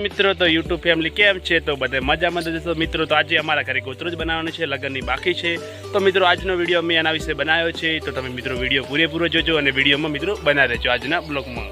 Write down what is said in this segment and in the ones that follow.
મિત્રો તો YouTube family કેમ છે? તો બધે મજામાં જશો મિત્રો. તો આજે અમારા ઘરે ગોતરું જ બનાવવાનું છે, લગ્નની બાકી છે. તો મિત્રો આજનો વિડીયો અમે એના વિશે બનાવ્યો છે. તો તમે મિત્રો વિડીયો પૂરેપૂરો જોજો અને વિડીયોમાં મિત્રો બના રહેજો આજના બ્લોગમાં.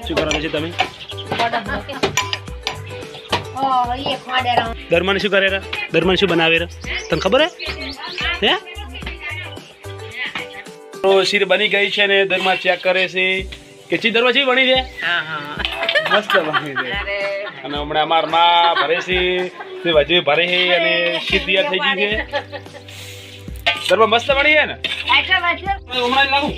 શું કરો છો તમે? દરમાન શું કરે? દરમાન શું બનાવે? તને ખબર હે? તો શીર બની ગઈ છે ને દરમા ચેક કરે છે કે ચી દરમા ચી બની છે. મસ્ત બની છે. અને હમણાં અમાર માં ભરે છે તે વજુ ભરે છે અને શીર તૈયાર થઈ ગઈ છે. દરમા મસ્ત બની છે ને? હમણાં લાગુ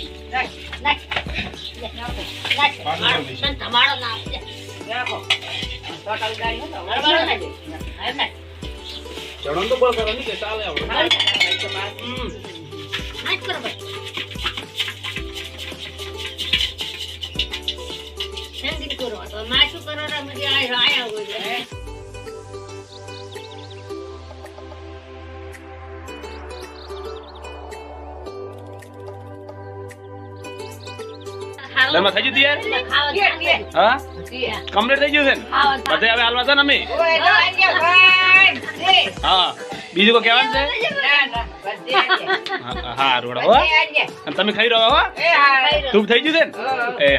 ચડન તો બળ કરવાની કે ચાલે દરમાં થઈ ગયું યાર? હા કમ્પ્લીટ થઈ ગયું છે ને બધે? હવે હાલવા છે ને અમે. હા બીજું કોઈ કહેવાનું છે? હા રોડા હો. અને તમે ખાઈ રહ્યો હો? તું થઈ ગયું છે ને? એ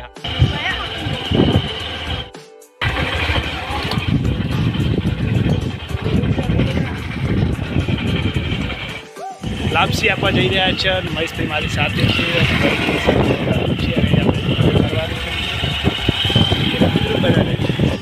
લાપસી આપવા જઈ રહ્યા છે. મહેશભાઈ મારી સાથે છે.